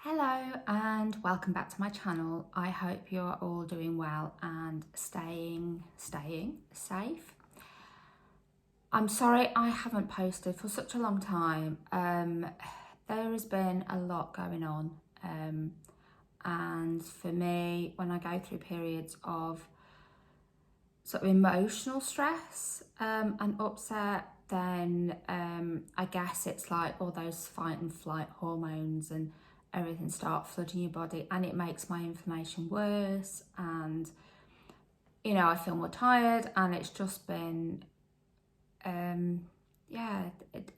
Hello and welcome back to my channel. I hope you're all doing well and staying safe. I'm sorry I haven't posted for such a long time. There has been a lot going on, and for me, when I go through periods of sort of emotional stress and upset, then I guess it's like all those fight and flight hormones and everything start flooding your body, and it makes my inflammation worse, and I feel more tired, and it's just been an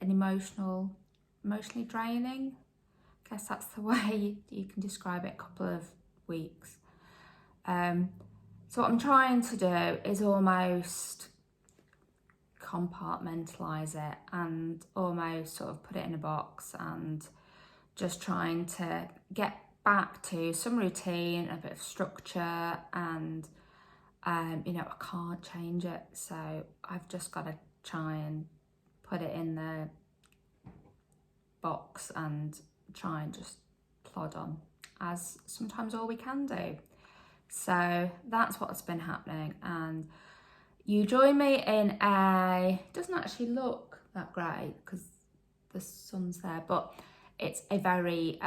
emotionally draining. I guess that's the way you can describe it, a couple of weeks. So what I'm trying to do is almost compartmentalise it and almost sort of put it in a box, and just trying to get back to some routine, a bit of structure, and I can't change it, so I've just got to try and put it in the box and try and just plod on, as sometimes all we can do. So that's what's been happening, and you join me in it doesn't actually look that great because the sun's there, but it's a very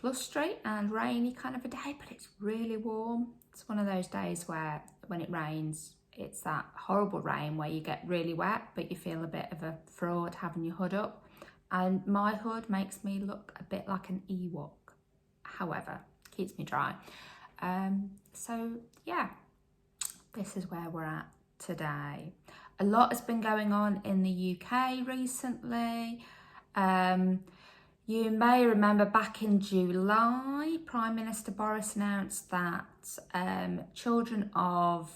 blustery and rainy kind of a day, but it's really warm. It's one of those days where when it rains, it's that horrible rain where you get really wet, but you feel a bit of a fraud having your hood up. And my hood makes me look a bit like an Ewok. However, keeps me dry. So yeah, this is where we're at today. A lot has been going on in the UK recently. You may remember back in July, Prime Minister Boris announced that children of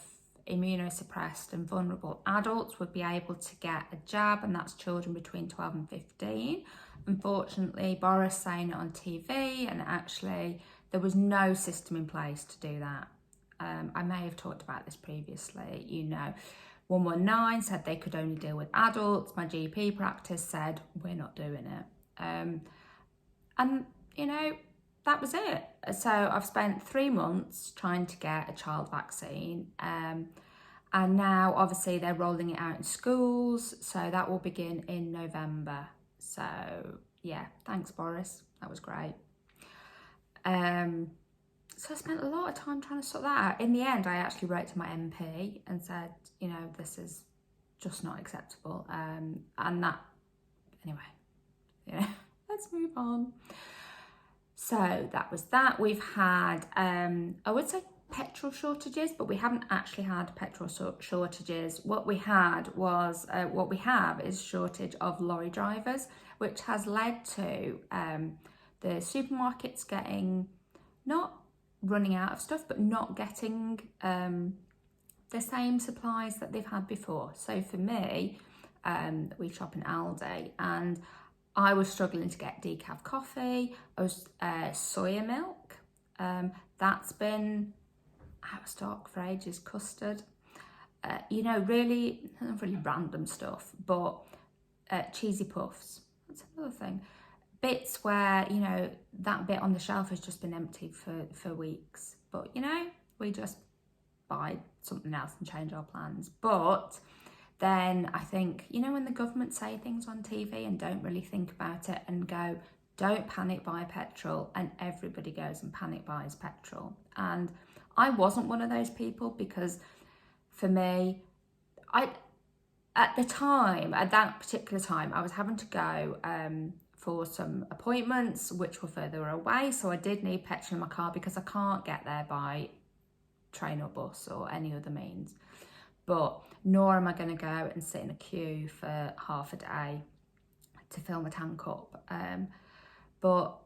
immunosuppressed and vulnerable adults would be able to get a jab, and that's children between 12 and 15. Unfortunately, Boris saying it on TV, and actually there was no system in place to do that. I may have talked about this previously. 119 said they could only deal with adults. My GP practice said we're not doing it. And that was it. So I've spent 3 months trying to get a child vaccine, and now obviously they're rolling it out in schools, so that will begin in November. So yeah, thanks Boris, that was great. So I spent a lot of time trying to sort that out. In the end, I actually wrote to my MP and said, this is just not acceptable, and that, anyway, let's move on. So that was that. We've had, I would say petrol shortages, but we haven't actually had petrol shortages. What we have is shortage of lorry drivers, which has led to the supermarkets not running out of stuff, but not getting the same supplies that they've had before. So for me, we shop in Aldi, and I was struggling to get decaf coffee. I was soya milk. That's been out of stock for ages. Custard. Really random stuff. But cheesy puffs. That's another thing. Bits where that bit on the shelf has just been empty for weeks. But we just buy something else and change our plans. But then I think, when the government say things on TV and don't really think about it and go, don't panic buy petrol, and everybody goes and panic buys petrol. And I wasn't one of those people, because for me, at that particular time, I was having to go for some appointments which were further away. So I did need petrol in my car because I can't get there by train or bus or any other means. But nor am I going to go and sit in a queue for half a day to fill my tank up. But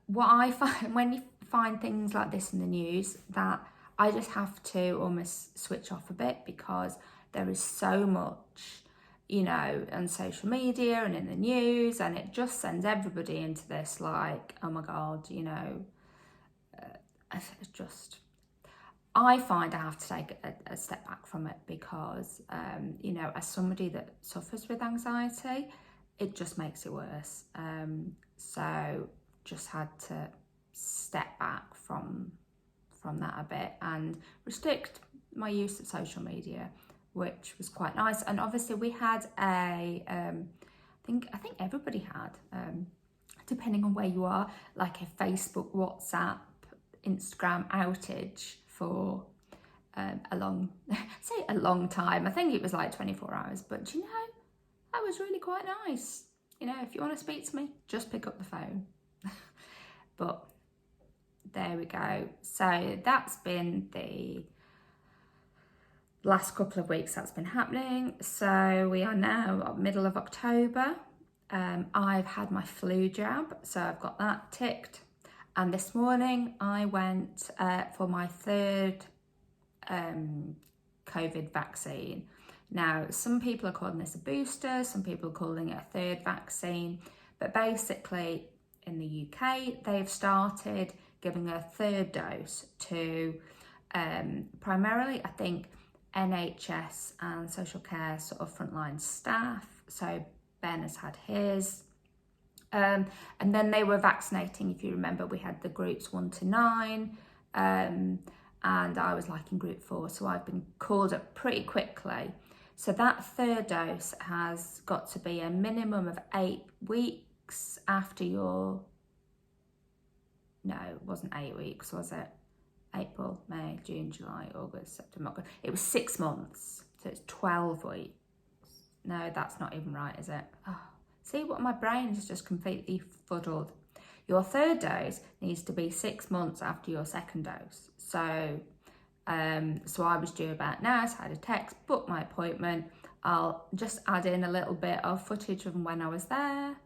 what I find when you find things like this in the news, that I just have to almost switch off a bit, because there is so much, on social media and in the news, and it just sends everybody into this like, oh my God, I find I have to take a step back from it, because, as somebody that suffers with anxiety, it just makes it worse. So just had to step back from that a bit and restrict my use of social media, which was quite nice. And obviously we had I think everybody had, depending on where you are, like a Facebook, WhatsApp, Instagram outage for a long time. I think it was like 24 hours, but you know, that was really quite nice. You know, if you want to speak to me, just pick up the phone. But there we go. So that's been the last couple of weeks that's been happening. So we are now middle of October. I've had my flu jab, so I've got that ticked. And this morning I went for my third COVID vaccine. Now, some people are calling this a booster, some people are calling it a third vaccine, but basically in the UK, they've started giving a third dose to primarily, I think, NHS and social care sort of frontline staff. So Ben has had his. And then they were vaccinating, if you remember, we had the groups 1 to 9, and I was like in group 4, so I've been called up pretty quickly. So that third dose has got to be a minimum of 8 weeks after your, no, it wasn't 8 weeks, was it? April, May, June, July, August, September, October. It was 6 months, so it's 12 weeks. No, that's not even right, is it? Oh, see what my brain's just completely fuddled. Your third dose needs to be 6 months after your second dose. So, so I was due about now, so I had a text, booked my appointment. I'll just add in a little bit of footage of when I was there.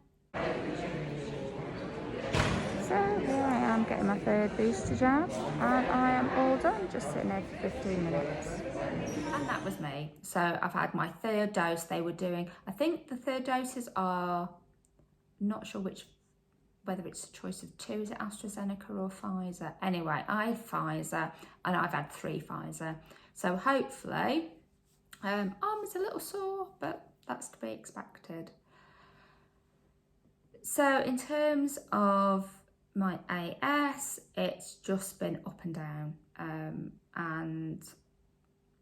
So here I am getting my third booster jab, and I am all done, just sitting there for 15 minutes. And that was me. So I've had my third dose. They were doing, I think the third doses are, not sure whether it's a choice of 2, is it AstraZeneca or Pfizer? Anyway, I had Pfizer and I've had 3 Pfizer. So hopefully, arm is a little sore, but that's to be expected. So in terms of my AS, it's just been up and down. And,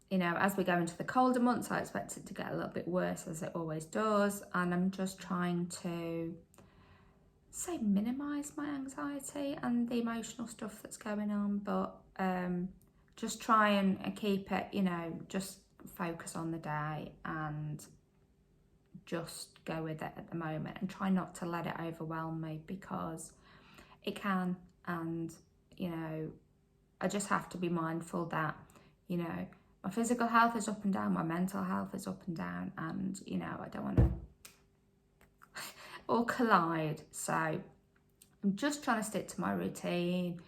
you know, as we go into the colder months, I expect it to get a little bit worse, as it always does. And I'm just trying to minimise my anxiety and the emotional stuff that's going on, but just try and keep it, you know, just focus on the day and just go with it at the moment, and try not to let it overwhelm me, because it can. And, you know, I just have to be mindful that, you know, my physical health is up and down, my mental health is up and down, and, you know, I don't want to all collide. So I'm just trying to stick to my routine,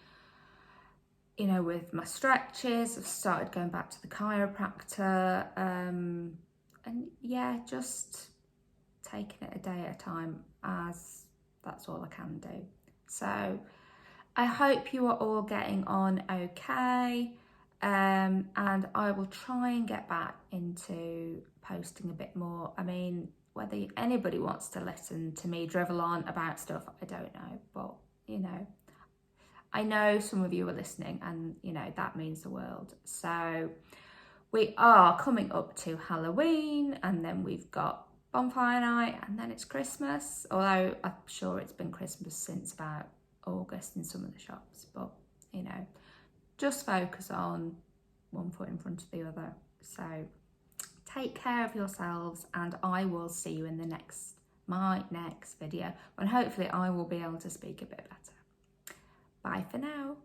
you know, with my stretches. I've started going back to the chiropractor, and yeah, just taking it a day at a time, as that's all I can do. So I hope you are all getting on okay, and I will try and get back into posting a bit more. I mean, whether anybody wants to listen to me drivel on about stuff, I don't know, but, you know, I know some of you are listening, and, you know, that means the world. So we are coming up to Halloween, and then we've got bonfire night, and then it's Christmas, although I'm sure it's been Christmas since about August in some of the shops. But, you know, just focus on one foot in front of the other. So take care of yourselves, and I will see you in my next video, when hopefully I will be able to speak a bit better. Bye for now.